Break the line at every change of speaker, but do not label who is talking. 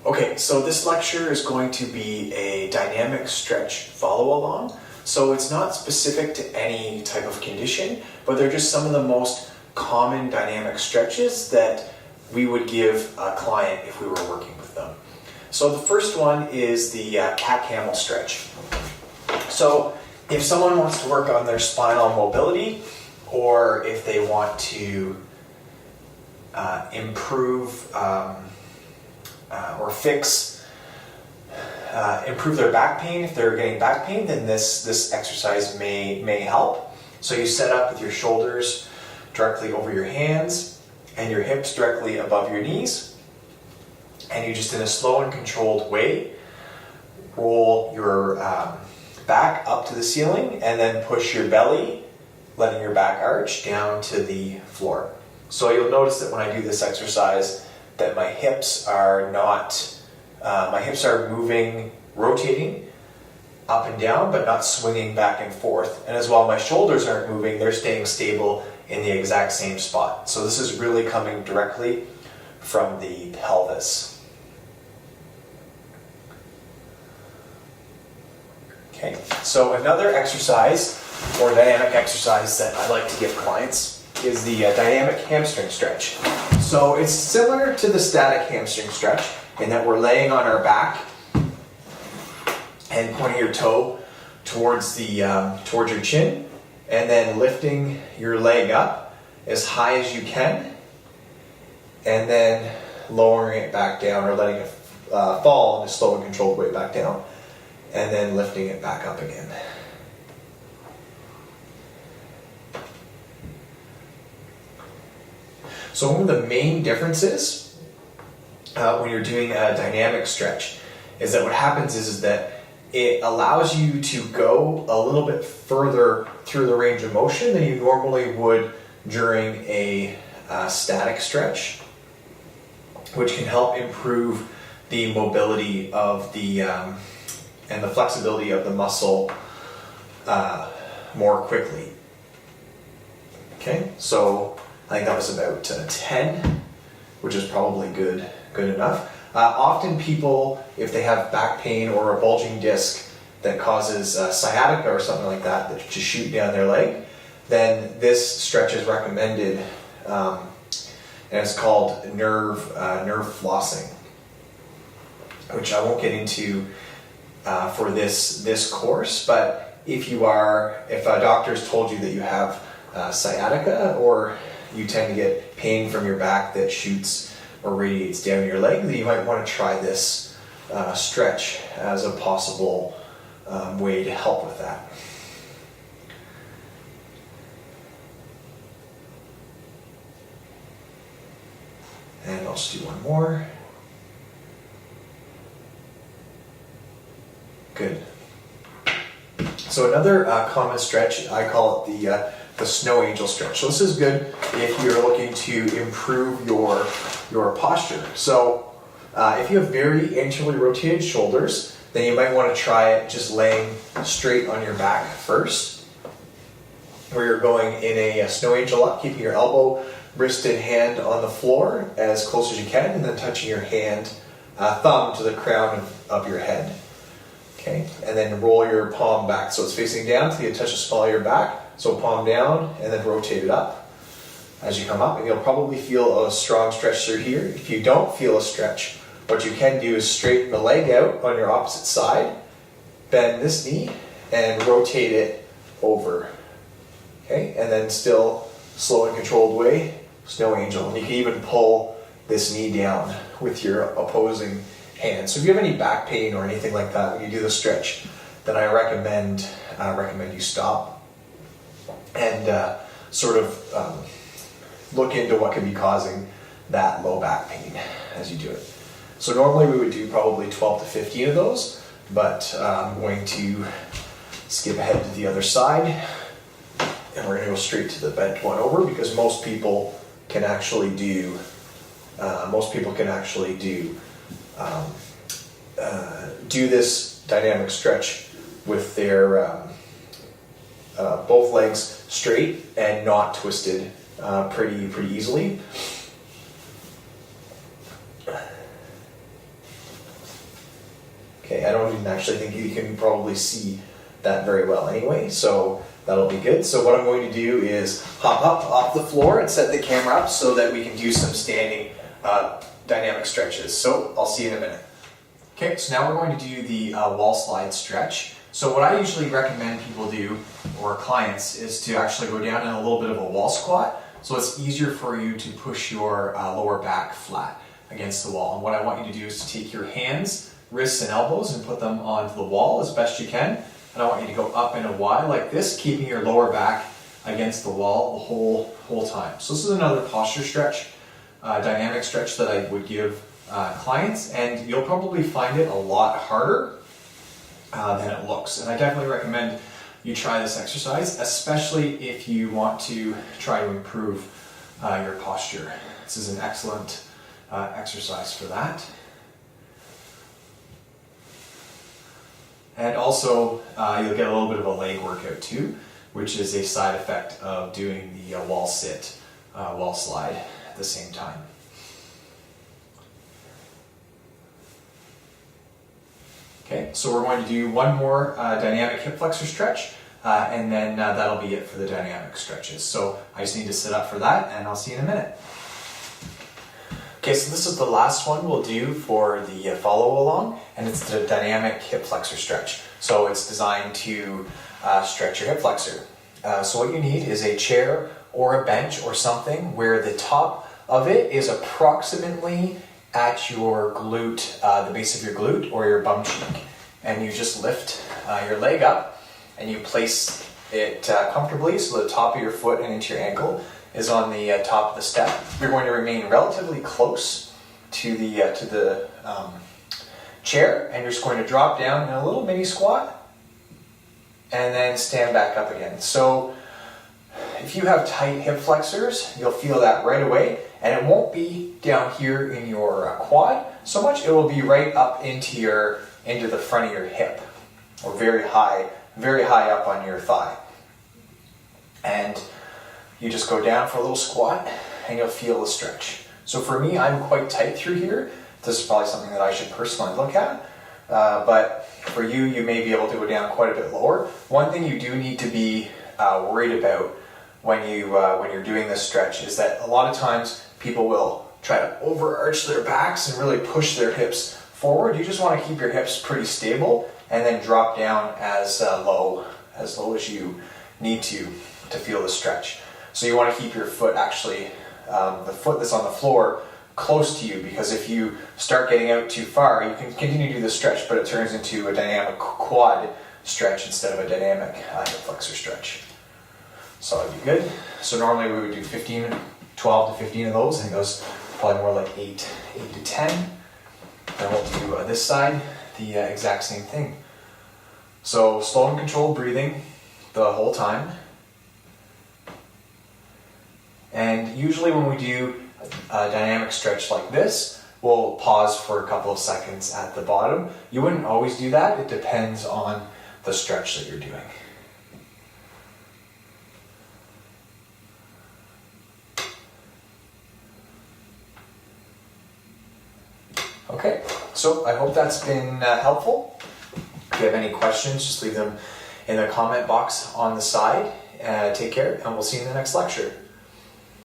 Okay, so this lecture is going to be a dynamic stretch follow-along. So it's not specific to any type of condition, but they're just some of the most common dynamic stretches that we would give a client if we were working with them. So the first one is the cat-camel stretch. So if someone wants to work on their spinal mobility, or if they want to improve or fix, improve their back pain, if they're getting back pain, then this exercise may help. So you set up with your shoulders directly over your hands and your hips directly above your knees, and you just in a slow and controlled way roll your back up to the ceiling and then push your belly, letting your back arch down to the floor. So you'll notice that when I do this exercise that my hips are moving, rotating up and down, but not swinging back and forth. And as well, my shoulders aren't moving, they're staying stable in the exact same spot. So this is really coming directly from the pelvis. Okay, so another exercise or dynamic exercise that I like to give clients is the dynamic hamstring stretch. So it's similar to the static hamstring stretch in that we're laying on our back and pointing your toe towards your chin, and then lifting your leg up as high as you can, and then lowering it back down or letting it fall in a slow and controlled way back down, and then lifting it back up again. So one of the main differences when you're doing a dynamic stretch is that what happens is that it allows you to go a little bit further through the range of motion than you normally would during a static stretch, which can help improve the mobility of the and the flexibility of the muscle more quickly. Okay, so I think that was about 10, which is probably good enough. Often people, if they have back pain or a bulging disc that causes sciatica or something like that to shoot down their leg, then this stretch is recommended, and it's called nerve flossing, which I won't get into for this course. But if a doctor's told you that you have sciatica, or you tend to get pain from your back that shoots or radiates down your leg, then you might want to try this stretch as a possible way to help with that. And I'll just do one more. Good. So another common stretch, I call it the snow angel stretch. So this is good if you're looking to improve your posture. So if you have very anteriorly rotated shoulders, then you might want to try it just laying straight on your back first, where you're going in a snow angel up, keeping your elbow, wrist, and hand on the floor as close as you can, and then touching your thumb to the crown of your head. Okay, and then roll your palm back so it's facing down until you touch the small of your back. So palm down and then rotate it up as you come up, and you'll probably feel a strong stretch through here. If you don't feel a stretch, what you can do is straighten the leg out on your opposite side, bend this knee, and rotate it over. Okay, and then still slow and controlled way, snow angel. And you can even pull this knee down with your opposing hand. So if you have any back pain or anything like that when you do the stretch, then I recommend you stop and sort of look into what could be causing that low back pain as you do it. So normally we would do probably 12 to 15 of those, but I'm going to skip ahead to the other side, and we're going to go straight to the bent one over, because most people can actually do this dynamic stretch with their both legs straight and not twisted pretty easily. Okay, I don't even actually think you can probably see that very well anyway, so that'll be good. So what I'm going to do is hop up off the floor and set the camera up so that we can do some standing dynamic stretches. So I'll see you in a minute. Okay, so now we're going to do the wall slide stretch. So what I usually recommend people do, or clients, is to actually go down in a little bit of a wall squat, so it's easier for you to push your lower back flat against the wall. And what I want you to do is to take your hands, wrists, and elbows and put them onto the wall as best you can. And I want you to go up in a Y like this, keeping your lower back against the wall the whole time. So this is another posture stretch, dynamic stretch that I would give clients, and you'll probably find it a lot harder than it looks. And I definitely recommend you try this exercise, especially if you want to try to improve your posture. This is an excellent exercise for that. And also, you'll get a little bit of a leg workout too, which is a side effect of doing the wall sit, wall slide at the same time. Okay, so we're going to do one more dynamic hip flexor stretch, and then that'll be it for the dynamic stretches. So I just need to sit up for that, and I'll see you in a minute. Okay, so this is the last one we'll do for the follow along, and it's the dynamic hip flexor stretch. So it's designed to stretch your hip flexor. So what you need is a chair or a bench or something where the top of it is approximately at your glute, the base of your glute or your bum cheek. And you just lift your leg up and you place it comfortably so the top of your foot and into your ankle is on the top of the step. You're going to remain relatively close to the chair, and you're just going to drop down in a little mini squat and then stand back up again. So if you have tight hip flexors, you'll feel that right away, and it won't be down here in your quad so much. It will be right up into the front of your hip, or very high up on your thigh. And you just go down for a little squat and you'll feel the stretch. So for me, I'm quite tight through here. This is probably something that I should personally look at. But for you, you may be able to go down quite a bit lower. One thing you do need to be worried about when you're doing this stretch is that a lot of times people will try to overarch their backs and really push their hips forward. You just want to keep your hips pretty stable and then drop down as low as you need to feel the stretch. So you want to keep your foot actually, the foot that's on the floor, close to you, because if you start getting out too far, you can continue to do the stretch, but it turns into a dynamic quad stretch instead of a dynamic hip flexor stretch. So that'd be good. So normally we would do 12 to 15 of those. I think those probably more like 8 to 10. Then we'll do this side, the exact same thing. So slow and controlled breathing the whole time. And usually when we do a dynamic stretch like this, we'll pause for a couple of seconds at the bottom. You wouldn't always do that. It depends on the stretch that you're doing. Okay, so I hope that's been helpful. If you have any questions, just leave them in the comment box on the side. Take care, and we'll see you in the next lecture.